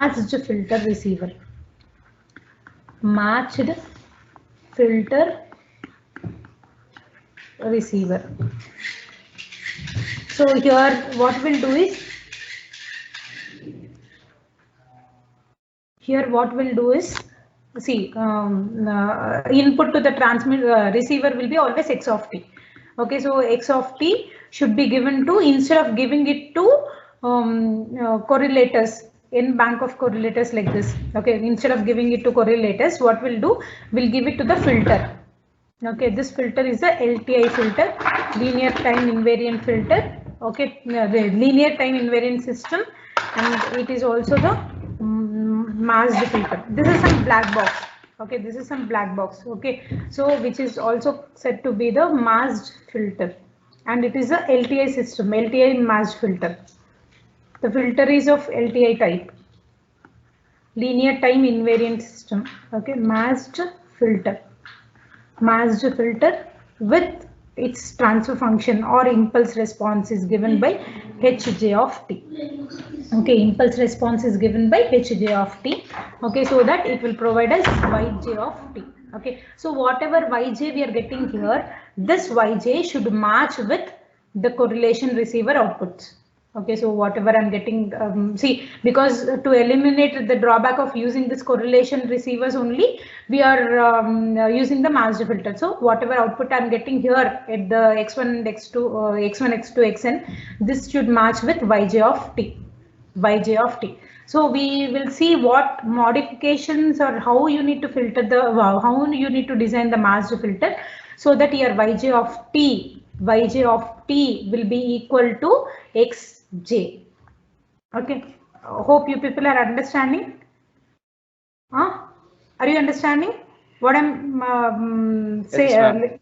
matched filter receiver. Matched filter receiver. So here what we'll do is, see, input to the transmit receiver will be always x of t. Okay, so x of t should be given to, instead of giving it to correlators, in bank of correlators like this. Okay, instead of giving it to correlators, what we'll do, we'll give it to the filter. Okay, this filter is a LTI filter, linear time invariant filter. Okay, the linear time invariant system, and it is also the masked filter. This is some black box. Okay, this is some black box. Okay, so which is also said to be the masked filter, and it is a LTI system, LTI masked filter. The filter is of LTI type, linear time invariant system. Okay, masked filter with its transfer function or impulse response is given by Hj of t. Okay, impulse response is given by Hj of t. Okay, so that it will provide us Yj of t. Okay, so whatever Yj we are getting here, this Yj should match with the correlation receiver outputs. Okay, so whatever I'm getting, see, because to eliminate the drawback of using this correlation receivers only, we are using the masked filter. So whatever output I'm getting here at the x1 and x2, x1, x2, xn, this should match with Yj of t. Yj of t. So we will see what modifications or how you need to filter the, how you need to design the masked filter, so that your Yj of t will be equal to xj. Okay, hope you people are understanding. Are you understanding what I'm saying?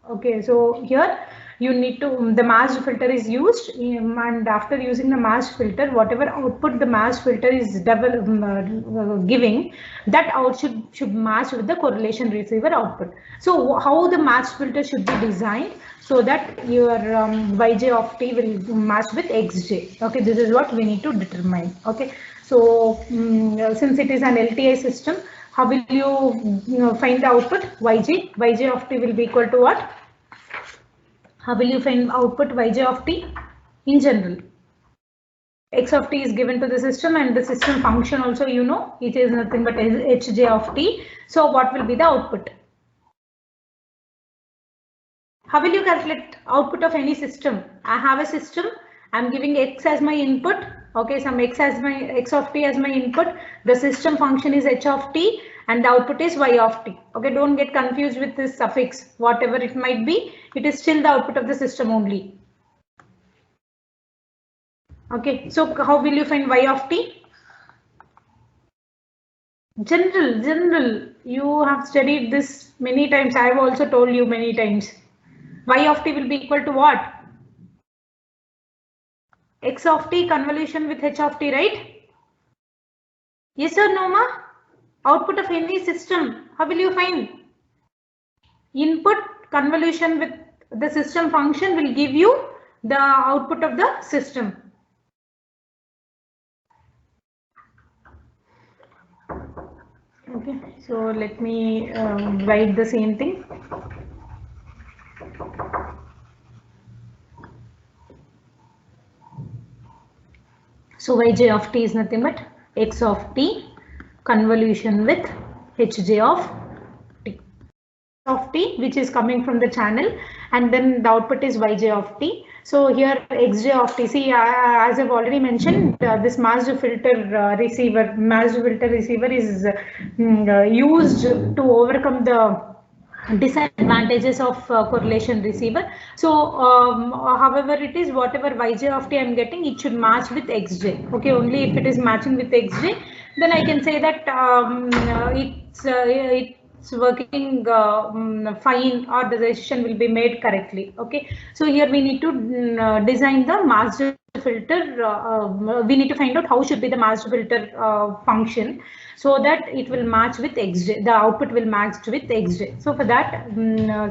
Okay, so here you need to, the masked filter is used, and after using the masked filter, whatever output the masked filter is giving, that output should match with the correlation receiver output. So how the masked filter should be designed, so that your Yj of t will match with xj. Okay, this is what we need to determine. Okay, so since it is an LTI system, how will you find the output? Yj of t will be equal to what? How will you find output Yj of t? In general, x of t is given to the system, and the system function also, you know, it is nothing but Hj of t. So what will be the output? How will you calculate output of any system? I have a system, I'm giving x as my input. Okay, some x of t as my input. The system function is h of t, and the output is y of t. Okay, don't get confused with this suffix, whatever it might be, it is still the output of the system only. Okay, so how will you find y of t? General, you have studied this many times. I have also told you many times. Y of t will be equal to what? X of t convolution with h of t, right? Yes or no, ma? Output of any system, how will you find? Input convolution with the system function will give you the output of the system. Okay, so let me write the same thing. So Yj of t is nothing but x of t convolution with Hj of t, which is coming from the channel, and then the output is Yj of t. So here xj of t, see, as I've already mentioned, this masked filter receiver is used to overcome the disadvantages of correlation receiver. So however it is, whatever Yj of t I'm getting, it should match with xj. Okay, only if it is matching with xj, then I can say that it's working fine, or the decision will be made correctly. Okay, so here we need to design the masked filter. We need to find out how should be the masked filter function, so that it will match with xj, the output will match with xj. So for that,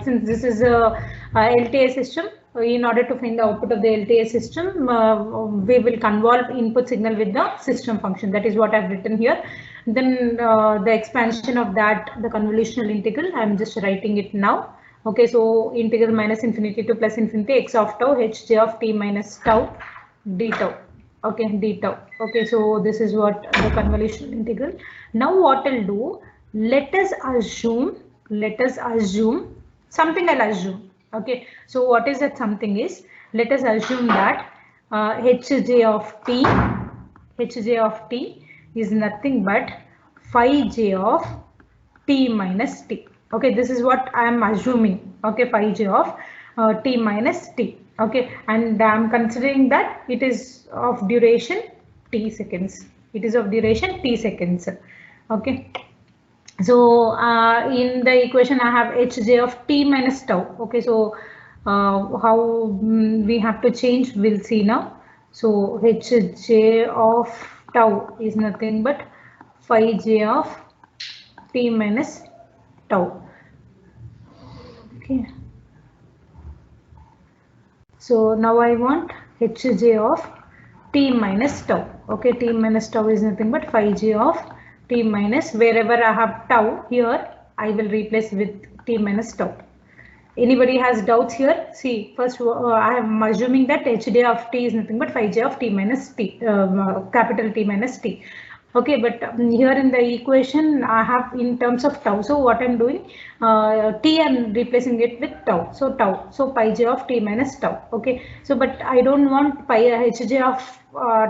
since this is a LTI system, in order to find the output of the LTI system, we will convolve input signal with the system function. That is what I've written here. Then the expansion of that, the convolutional integral, I'm just writing it now. Okay, so integral minus infinity to plus infinity x of tau hj of t minus tau d tau. Okay, d tau. Okay, so this is what the convolutional integral. Now what I'll do, let us assume something. I'll assume. Okay, so what is that something is, let us assume that hj of t is nothing but phi j of t minus t. Okay, this is what I am assuming. Okay, phi j of t minus t. Okay, and I am considering that it is of duration t seconds. It is of duration t seconds. Okay. So in the equation I have hj of t minus tau. Okay, so how we have to change, we'll see now. So hj of tau is nothing but phi j of t minus tau. Okay. So now I want hj of t minus tau. Okay, t minus tau is nothing but phi j of t minus, wherever I have tau, here I will replace with t minus tau. Anybody has doubts here? See, first I am assuming that hj of t is nothing but phi j of t minus t, capital T minus t. Okay, but here in the equation I have in terms of tau. So what I'm doing, t I'm replacing it with tau. So tau. So pi j of t minus tau. Okay. So but I don't want pi hj of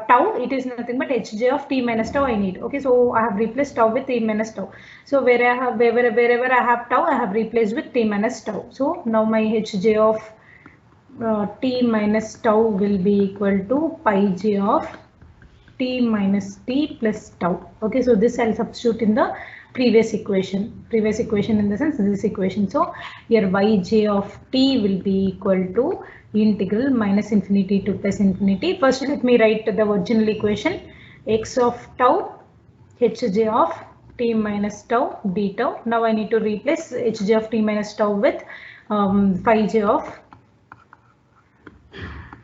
tau. It is nothing but hj of t minus tau I need. Okay. So I have replaced tau with t minus tau. So wherever I have tau, I have replaced with t minus tau. So now my hj of t minus tau will be equal to pi j of t minus t plus tau. Okay, so this I'll substitute in the previous equation in the sense this equation. So here yj of t will be equal to integral minus infinity to plus infinity. First let me write the original equation, x of tau hj of t minus tau d tau. Now I need to replace hj of t minus tau with phi j of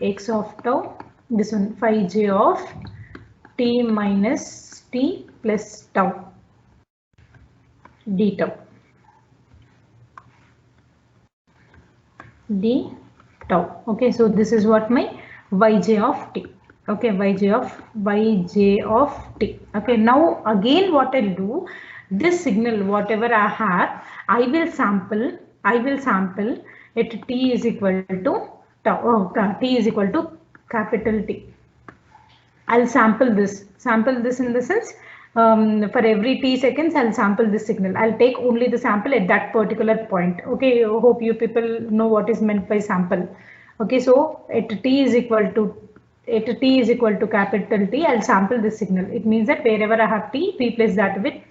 x of tau, this one phi j of t minus t plus tau d tau d tau. Okay, so this is what my yj of t. Okay, yj of t. Okay, now again what I'll do, this signal whatever I have, I will sample at t is equal to tau, t is equal to capital T. I'll sample this in the sense for every t seconds I'll sample this signal. I'll take only the sample at that particular point. Okay, I hope you people know what is meant by sample. Okay, so at t is equal to capital T, I'll sample this signal. It means that wherever I have t, replace that with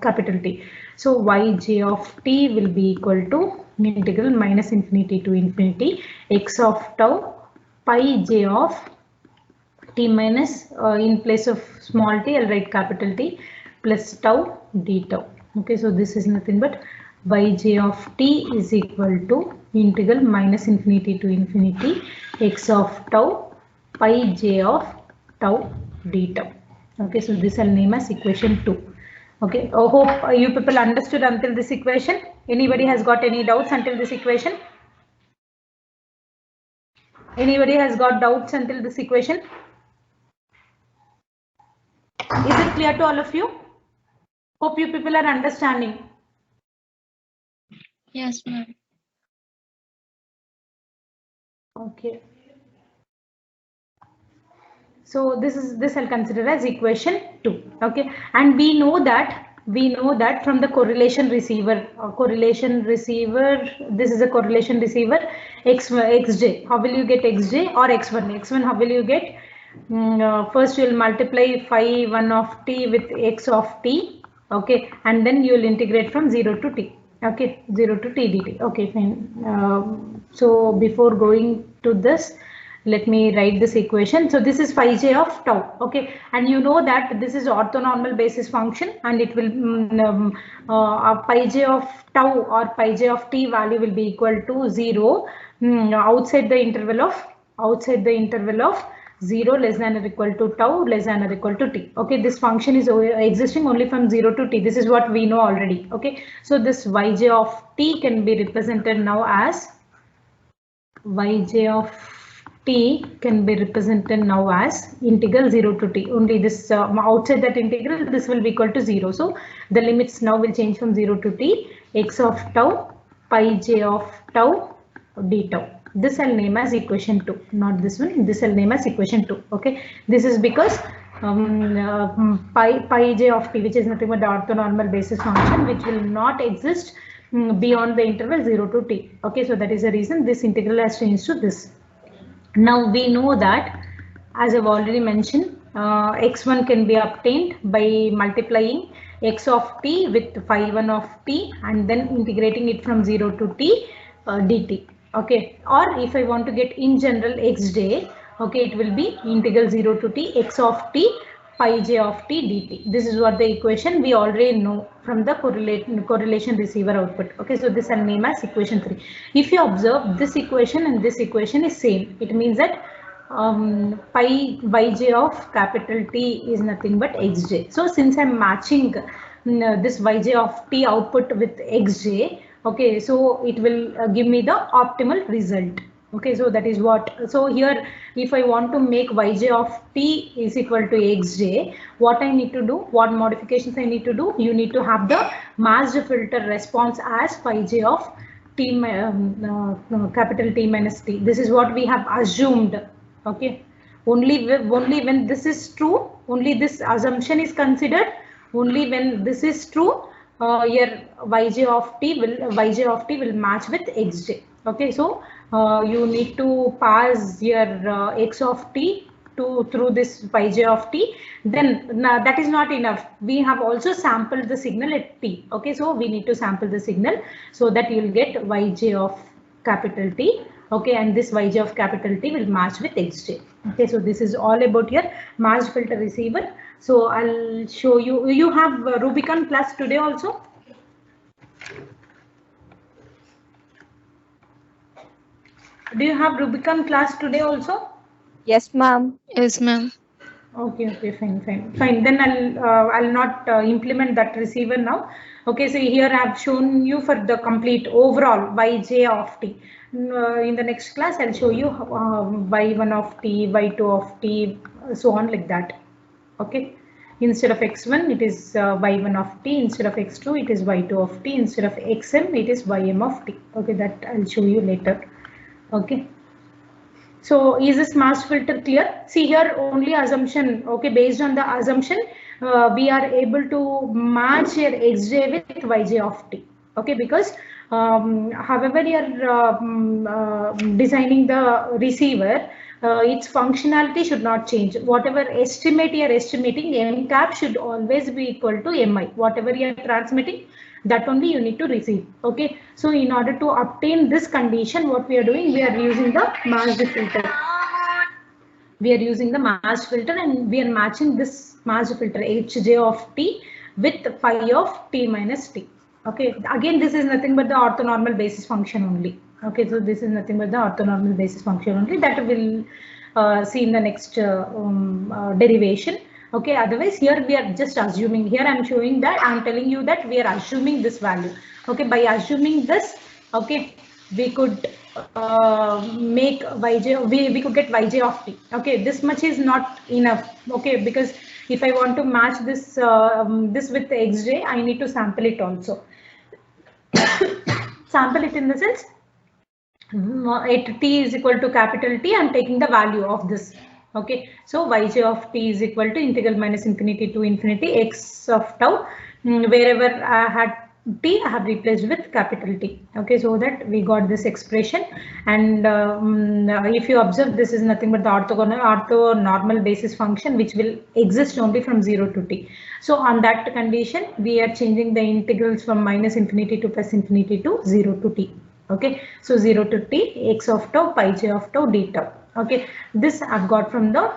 capital T. So yj of t will be equal to integral minus infinity to infinity x of tau pi j of t minus, in place of small t I'll write capital T, plus tau d tau. Okay, so this is nothing but yj of t is equal to integral minus infinity to infinity x of tau pi j of tau d tau. Okay, so this I'll name as equation 2. Okay, I hope you people understood until this equation. Anybody has got any doubts until this equation? Anybody has got doubts until this equation? Is it clear to all of you? Hope you people are understanding. Yes, ma'am. Okay. So this I'll consider as equation 2. Okay, and we know that from the correlation receiver. This is a correlation receiver xj. How will you get xj or x1? How will you get? First you will multiply phi 1 of t with x of t. Okay, and then you will integrate from 0 to t. Okay, 0 to t dt. Okay, fine. So before going to this, let me write this equation. So this is phi j of tau. Okay, and you know that this is orthonormal basis function, and it will pi j of tau or pi j of t value will be equal to 0 outside the interval of 0 less than or equal to tau less than or equal to t. Okay, this function is existing only from 0 to t. This is what we know already. Okay, so this yj of t can be represented now as yj of t can be represented now as integral 0 to t. Only this outside that integral, this will be equal to 0. So the limits now will change from 0 to t, x of tau pi j of tau d tau. This I'll name as equation 2, not this one. This I'll name as equation 2. Okay, this is because pi j of t, which is nothing but the orthonormal basis function, which will not exist beyond the interval 0 to t. Okay, so that is the reason this integral has changed to this. Now we know that, as I've already mentioned, x1 can be obtained by multiplying x of t with phi 1 of t and then integrating it from 0 to t dt. Okay, or if I want to get in general xj, okay, it will be integral 0 to t x of t pi j of t dt. This is what the equation we already know from the correlation receiver output. Okay, so this I'll name as equation 3. If you observe, this equation and this equation is same. It means that pi yj of capital T is nothing but xj. So since I'm matching this yj of t output with xj, okay, so it will give me the optimal result. Okay, so that is what. So here, if I want to make yj of t is equal to xj, what I need to do, what modifications I need to do, you need to have the masked filter response as phi j of t capital T minus t. This is what we have assumed. Okay, only when this is true, only this assumption is considered. Only when this is true, your yj of t will match with xj. Okay, so you need to pass your x of t through this yj of t. Then that is not enough. We have also sampled the signal at t. Okay, so we need to sample the signal so that you will get yj of capital T. Okay, and this yj of capital T will match with xj. Okay, so this is all about your masked filter receiver. So I'll show you. You have Rubicon class today also? Do you have Rubicon class today also? Yes, ma'am. Yes, ma'am. Okay, fine. Then I'll not implement that receiver now. Okay, so here I have shown you for the complete overall yj of t. In the next class, I'll show you y1 of t, y2 of t, so on like that. Okay, instead of x1, it is y1 of t. Instead of x2, it is y2 of t. Instead of xm, it is ym of t. Okay, that I'll show you later. Okay. So is this masked filter clear? See here only assumption. Okay, based on the assumption, we are able to match your xj with yj of t. Okay, because however you're designing the receiver, its functionality should not change. Whatever estimate you're estimating, m cap should always be equal to mi. Whatever you're transmitting, that only you need to receive. Okay, so in order to obtain this condition, what we are doing, we are using the masked filter. We are using the masked filter and we are matching this masked filter hj of t with phi of t minus t. Okay, again this is nothing but the orthonormal basis function only. Okay, so this is nothing but the orthonormal basis function only, that will see in the next derivation. Okay, otherwise here we are just assuming. Here I am showing that I am telling you that we are assuming this value. Okay, by assuming this, okay, we could make yj, we could get yj of t. Okay, this much is not enough. Okay, because if I want to match this this with xj, I need to sample it also. Sample it in the sense at t is equal to capital T, I am taking the value of this. Okay, so yj of t is equal to integral minus infinity to infinity x of tau. Wherever I had t, I have replaced with capital T. Okay, so that we got this expression. And if you observe, this is nothing but the orthonormal basis function, which will exist only from 0 to t. So on that condition, we are changing the integrals from minus infinity to plus infinity to 0 to t. Okay, so 0 to t, x of tau pi j of tau d tau. Okay, this I've got from the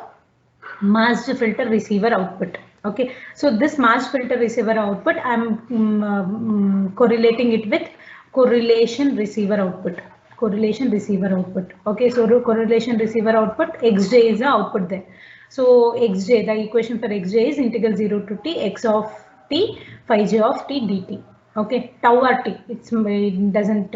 masked filter receiver output. Okay, so this masked filter receiver output, I'm correlating it with correlation receiver output. correlation receiver output. Okay, so correlation receiver output, xj is the output there. So xj, the equation for xj is integral 0 to t x of t phi j of t dt. Okay, tau or t, it doesn't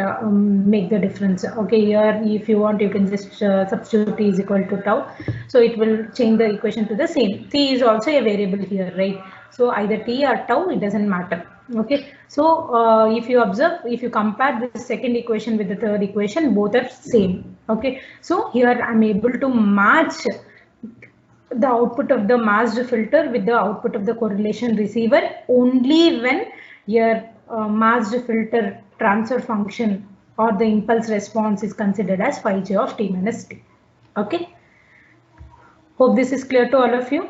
make the difference. Okay, here if you want, you can just substitute t is equal to tau, so it will change the equation to the same. T is also a variable here, right? So either t or tau, it doesn't matter. Okay, so if you observe, if you compare the second equation with the third equation, both are same. Okay, so here I'm able to match the output of the masked filter with the output of the correlation receiver only when your masked filter transfer function or the impulse response is considered as phi j of t minus t. Okay, hope this is clear to all of you.